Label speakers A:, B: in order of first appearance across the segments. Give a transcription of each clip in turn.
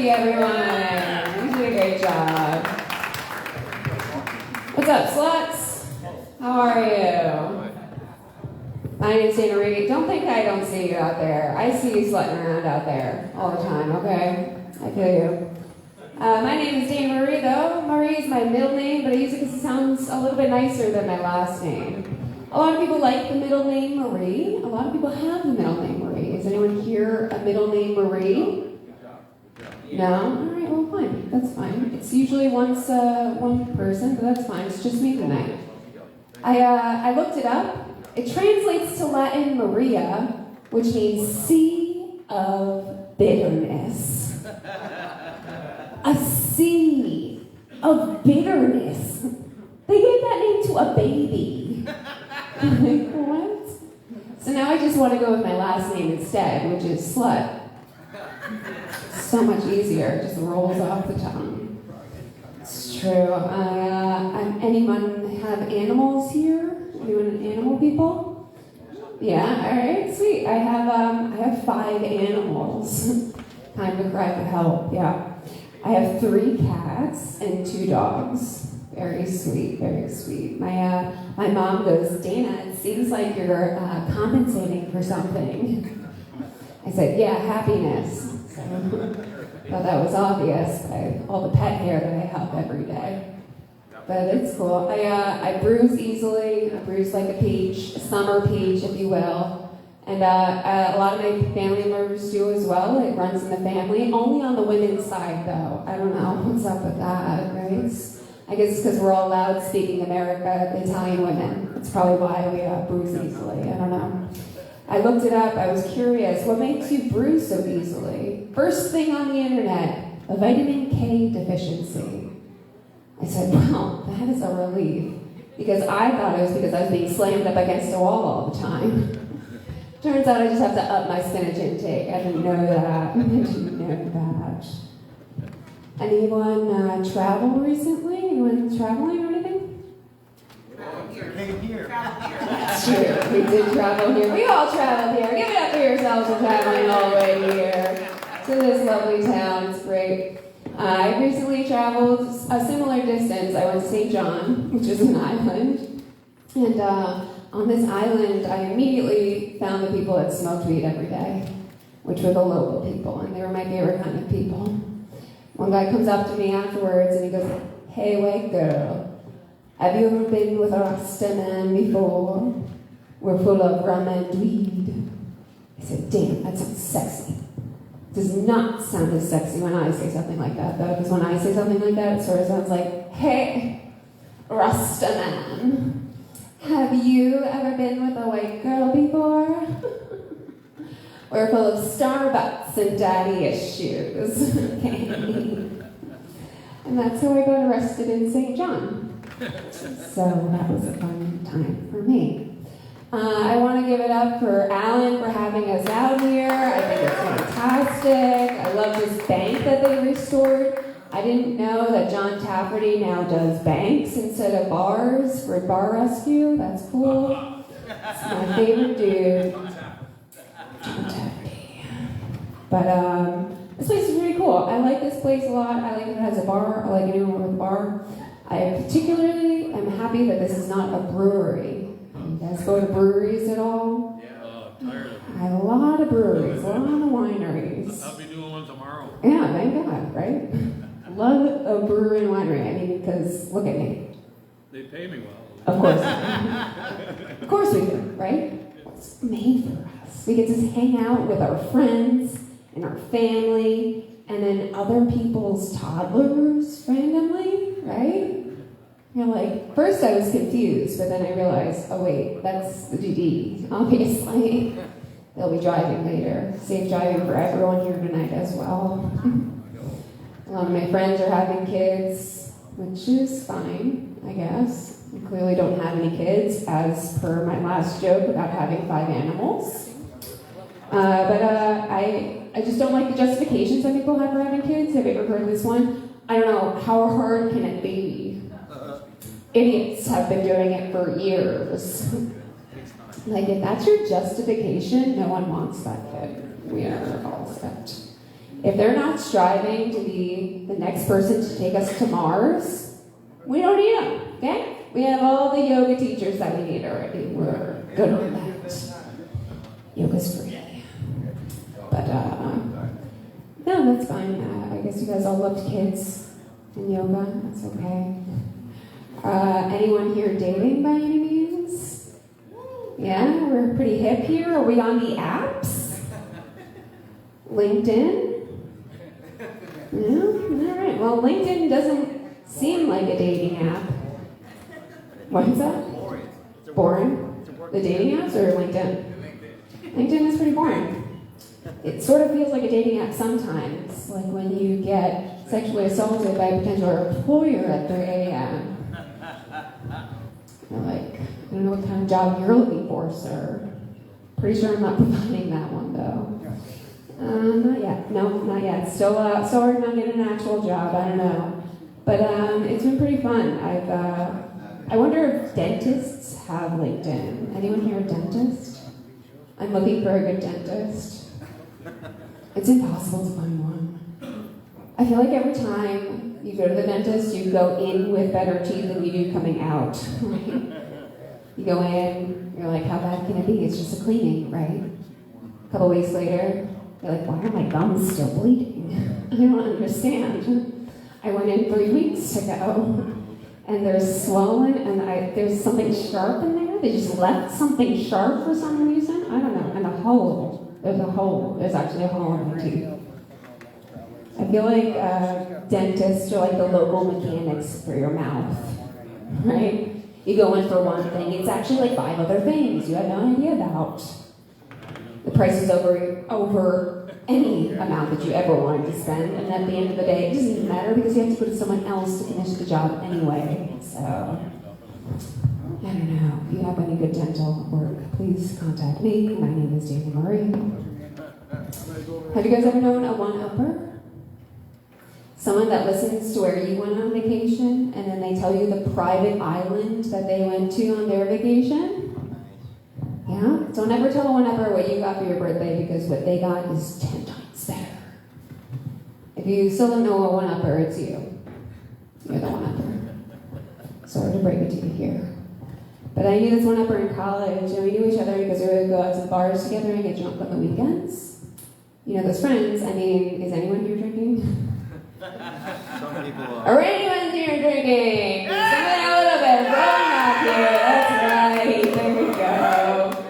A: Marie, everyone. You did a great job. What's up, sluts? How are you? My name's Dana Marie. Don't think I don't see you out there. I see you slutting around out there all the time, okay? I feel you. My name is Dana Marie, though. Marie is my middle name, but I use it because it sounds a little bit nicer than my last name. A lot of people like the middle name Marie. A lot of people have the middle name Marie. Is anyone here a middle name Marie? No? Alright, well fine. That's fine. It's usually one person, but that's fine. It's just me tonight. I looked it up. It translates to Latin Maria, which means sea of bitterness. A sea of bitterness. They gave that name to a baby. Like, what? So now I just want to go with my last name instead, which is Slut. So much easier, it just rolls off the tongue. It's true. Anyone have animals here? Anyone animal people? Yeah, alright, sweet. I have 5 animals. Time to cry for help, yeah. I have 3 cats and 2 dogs. Very sweet, very sweet. My mom goes, Dana, it seems like you're compensating for something. I said, yeah, happiness. So, thought that was obvious by all the pet hair that I have every day. But it's cool. I bruise easily. I bruise like a peach, a summer peach, if you will. And a lot of my family members do as well. It runs in the family. Only on the women's side, though. I don't know what's up with that, right? I guess it's because we're all loud-speaking America, Italian women. That's probably why we bruise easily. I don't know. I looked it up. I was curious. What makes you bruise so easily? First thing on the internet, a vitamin K deficiency. I said, well, that is a relief. Because I thought it was because I was being slammed up against a wall all the time. Turns out I just have to up my spinach intake. I didn't know that. I didn't know that. Anyone travel recently? Anyone traveling or anything?
B: Came here.
A: That's true. We did travel here. We all traveled here. Give it up for yourselves for traveling all the way here to this lovely town. It's great. I recently traveled a similar distance. I went to St. John, which is an island. And on this island, I immediately found the people that smoked weed every day, which were the local people, and they were my favorite kind of people. One guy comes up to me afterwards and he goes, hey, white girl, have you ever been with a Rasta man before? We're full of rum and weed. I said, damn, that sounds sexy. It does not sound as sexy when I say something like that, though, because when I say something like that, it sort of sounds like, hey, Rasta man, have you ever been with a white girl before? We're full of Starbucks and daddy issues. Okay. And that's how I got arrested in St. John. So that was a fun time for me. I want to give it up for Alan for having us out here. I think it's fantastic. I love this bank that they restored. I didn't know that John Tafferty now does banks instead of bars for bar rescue. That's cool. It's my favorite dude. But this place is really cool. I like this place a lot. I like it has a bar. I like anyone with a bar. I particularly am happy that this is not a brewery. You guys go to breweries at all?
C: Yeah, tired of it.
A: I have a lot of breweries, a lot of wineries.
C: I'll be doing one tomorrow.
A: Yeah, thank God, right? Love a brewery and winery. I mean, because look at me.
C: They pay me well.
A: Of course. Of course we do, right? It's made for us. We get to hang out with our friends and our family and then other people's toddlers randomly, right? You're like, first I was confused, but then I realized, oh wait, that's the GD, obviously. They'll be driving later. Safe driving for everyone here tonight as well. A lot of my friends are having kids, which is fine, I guess. I clearly don't have any kids, as per my last joke about having 5 animals. But I just don't like the justifications that people have for having kids. Have you ever heard this one? I don't know, how hard can it be? Idiots have been doing it for years. Like, if that's your justification, no one wants that kid. We are all set. If they're not striving to be the next person to take us to Mars, we don't need them, okay? We have all the yoga teachers that we need already. We're good on that. Yoga's free. But, no, that's fine. I guess you guys all loved kids and yoga. That's okay. Anyone here dating by any means? Yeah, we're pretty hip here. Are we on the apps? LinkedIn? No? All right. Well, LinkedIn doesn't seem like a dating app. What is that? Boring? The dating apps or LinkedIn? LinkedIn is pretty boring. It sort of feels like a dating app sometimes, like when you get sexually assaulted by a potential employer at 3 a.m. You're like, I don't know what kind of job you're looking for, sir. Pretty sure I'm not providing that one, though. Not yet. No, not yet. Still working on getting an actual job. I don't know. But it's been pretty fun. I wonder if dentists have LinkedIn. Anyone here a dentist? I'm looking for a good dentist. It's impossible to find one. I feel like every time you go to the dentist, you go in with better teeth than you do coming out. Right? You go in, you're like, how bad can it be? It's just a cleaning, right? A couple weeks later, you're like, why are my gums still bleeding? I don't understand. I went in 3 weeks ago, and they're swollen, and there's something sharp in there. They just left something sharp for some reason. I don't know. And a hole. There's a hole. There's actually a hole in my teeth. I feel like dentists are like the local mechanics for your mouth, right? You go in for one thing, it's actually like 5 other things you had no idea about. The price is over any amount that you ever wanted to spend, and at the end of the day, it doesn't even matter because you have to go to someone else to finish the job anyway. So, I don't know. If you have any good dental work, please contact me. My name is Jamie Murray. Have you guys ever known a one-upper? Someone that listens to where you went on vacation, and then they tell you the private island that they went to on their vacation? Yeah? Don't ever tell a one-upper what you got for your birthday, because what they got is 10 times better. If you still don't know a one-upper, it's you. You're the one-upper. Sorry to break it to you here. But I knew this one-upper in college, and we knew each other because we would go out to the bars together and get drunk on the weekends. You know those friends. I mean, is anyone here drinking?
B: Some people are.
A: Or anyone here drinking? Something a little bit wrong out here. That's right. There we go.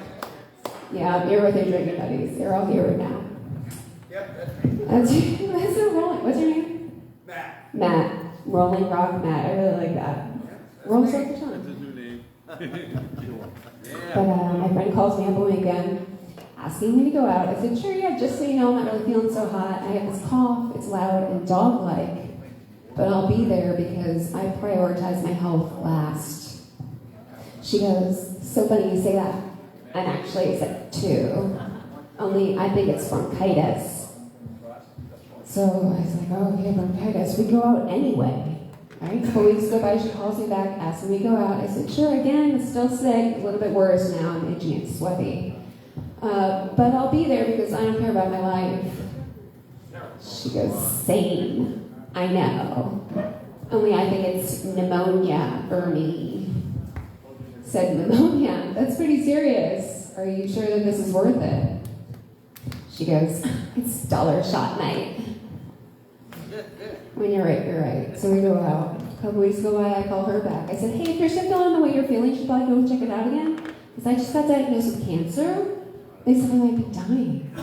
A: Yeah, you're with your drinking buddies. They're all here right now.
B: Yep, that's me.
A: That's so rolling. What's your name?
B: Matt.
A: Matt. Rolling Rock Matt. I really like that. Roll so much
C: That's
A: fun.
C: his new name.
A: But my friend calls me up on the weekend asking me to go out. I said, sure, yeah, just so you know, I'm not really feeling so hot. I have this cough. It's loud and dog-like. But I'll be there because I prioritize my health last. She goes, so funny you say that. I'm actually sick too. Only I think it's bronchitis. So I was like, oh, okay, bronchitis. We go out anyway. All right, a couple weeks go by, she calls me back, asking me to go out. I said, sure, again, still sick, a little bit worse now, I'm itchy and sweaty. But I'll be there because I don't care about my life. She goes, same, I know. Only I think it's pneumonia for me. Said, pneumonia? That's pretty serious. Are you sure that this is worth it? She goes, it's dollar shot night. When you're right, you're right. So we go out. A couple weeks go by, I call her back. I said, hey, if you're still feeling the way you're feeling, you should probably go check it out again. Because I just got diagnosed with cancer. They said I might be dying.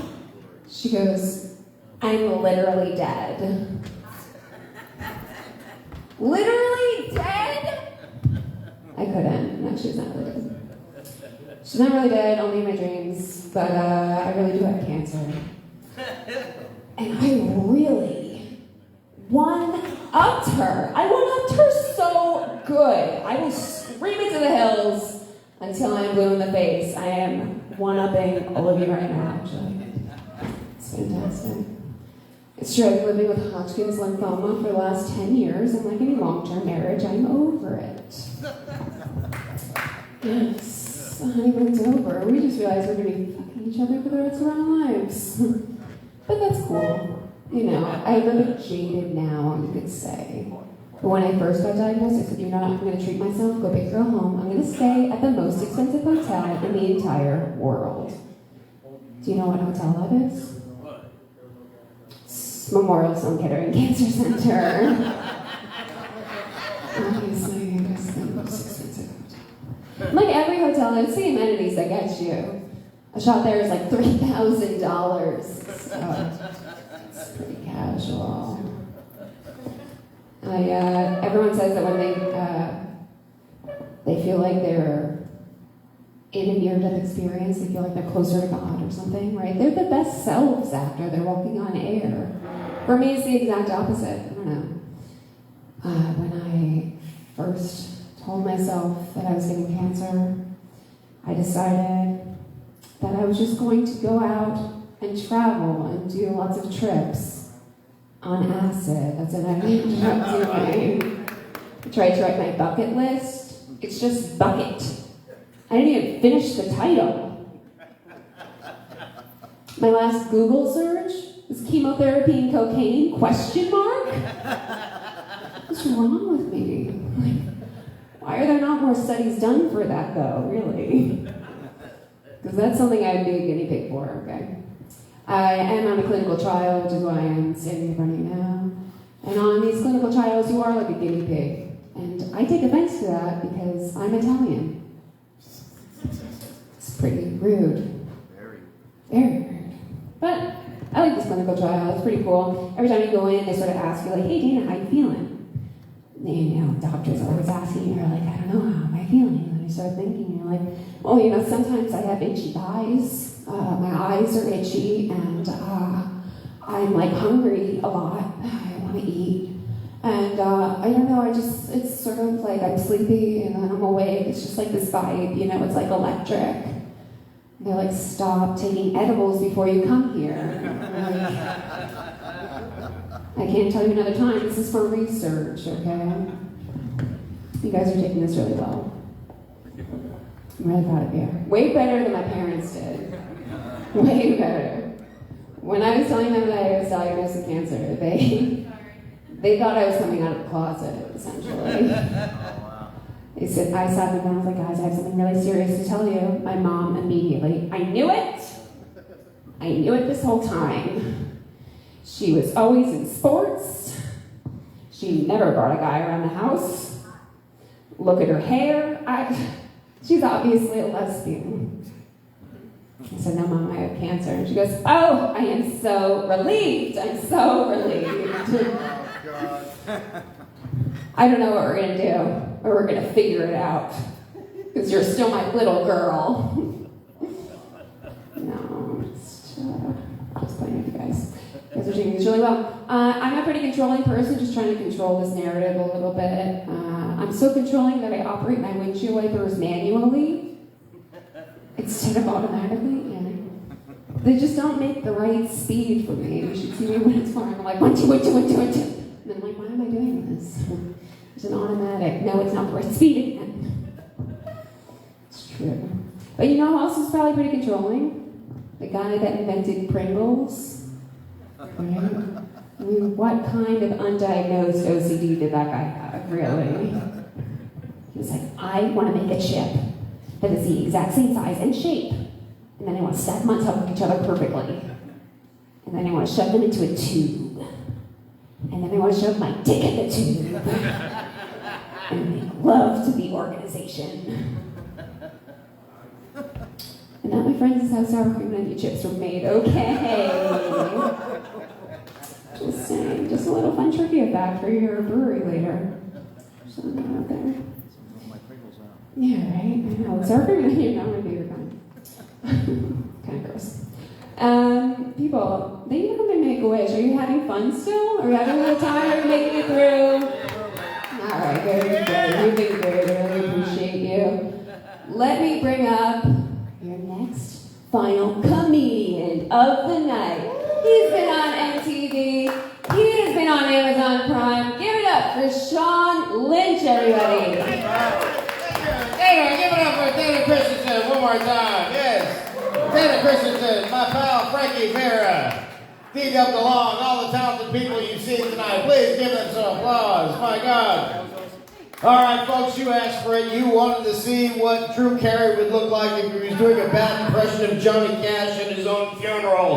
A: She goes, I'm literally dead. Literally dead? I couldn't. No, she's not really dead. She's not really dead, only in my dreams. But I really do have cancer. And I really one-upped her. I one-upped her so good. I will scream it to the hills until I'm blue in the face. I am one-upping all of you right now, actually. It's fantastic. It's true, I've been living with Hodgkin's lymphoma for the last 10 years, and like any long-term marriage, I'm over it. Yes, the honeymoon's over. We just realized we're going to be fucking each other for the rest of our lives. But that's cool. You know, I'm a bit jaded now, you could say. But when I first got diagnosed, I said, you know what, I'm going to treat myself, go big, girl home. I'm going to stay at the most expensive hotel in the entire world. Do you know what hotel that is? It's Memorial Sloan Kettering Cancer Center. Obviously, it's the most expensive hotel. Like every hotel, it's the amenities that get you. A shot there is like $3,000. So it's pretty casual. Everyone says that when they feel like they're in a near-death experience, they feel like they're closer to God or something, right? They're the best selves after they're walking on air. For me, it's the exact opposite. I don't know. When I first told myself that I was getting cancer, I decided that I was just going to go out and travel and do lots of trips on acid. That's what I ended up doing. I tried to write my bucket list. It's just bucket. I didn't even finish the title. My last Google search was chemotherapy and cocaine, question mark? What's wrong with me? Like, why are there not more studies done for that though, really? Because that's something I'd be a guinea pig for, okay? I am on a clinical trial, which is why I'm standing in front of you now. And on these clinical trials, you are like a guinea pig. And I take offense to that because I'm Italian. It's pretty rude. Very rude. But I like this clinical trial. It's pretty cool. Every time you go in, they sort of ask you, like, hey, Dana, how you feeling? And, you know, doctors are always asking, you're like, I don't know, how am I feeling? And you start thinking, you're like, well, you know, sometimes I have itchy eyes. My eyes are itchy, and I'm, like, hungry a lot. I want to eat. And I don't know, it's sort of like I'm sleepy, and then I'm awake. It's just like this vibe, you know, it's like electric. And they're like, stop taking edibles before you come here. I can't tell you another time, this is for research, okay? You guys are taking this really well. I'm really proud of you. Way better than my parents did. Way better. When I was telling them that I was diagnosed with cancer, they thought I was coming out of the closet, essentially. They said, I sat them down, I was like, guys, I have something really serious to tell you. My mom immediately, I knew it this whole time. She was always in sports. She never brought a guy around the house. Look at her hair. She's obviously a lesbian. I said, no, Mom, I have cancer. And she goes, oh, I am so relieved. I'm so relieved. I don't know what we're going to do, but we're going to figure it out. Because you're still my little girl. No, just playing with you guys. You guys are doing this really well. I'm a pretty controlling person, just trying to control this narrative a little bit. I'm so controlling that I operate my windshield wipers manually instead of automatically. They just don't make the right speed for me. You should see me when it's flying. I'm like, 1, 2, 1, 2, 1, 2, 1, 2. And then I'm like, why am I doing this? It's an automatic. No, it's not the right speed again. It's true. But you know who else is probably pretty controlling? The guy that invented Pringles. Right? I mean, what kind of undiagnosed OCD did that guy have, really? He was like, I want to make a chip that is the exact same size and shape. And then I want to stack them on top of each other perfectly. And then I want to shove them into a tube. And then I want to shove my dick in the tube. And they love to be organization. And that, my friends, is how sour cream and onion chips were made. Okay. Just saying. Just a little fun trivia fact for your brewery later. Just throwing that out there. Yeah, right? I know. Sour cream and onion, not my favorite kind. Kind of gross. People, they need to come and make a wish. Are you having fun still? Are you having a good time? Are you making it through? Alright, good. You've been great. I really appreciate you. Let me bring up your next final comedian of the night. He's been on MTV. He has been on Amazon Prime. Give it up for Sean Lynch, everybody.
D: Dana, give it up for Dana Christensen one more time. Yes. Dana Christensen, my pal Frankie Vera. D-Dubb along, all the talented people you've seen tonight. Please give them some applause. My God. All right, folks, you asked for it. You wanted to see what Drew Carey would look like if he was doing a bad impression of Johnny Cash at his own funeral.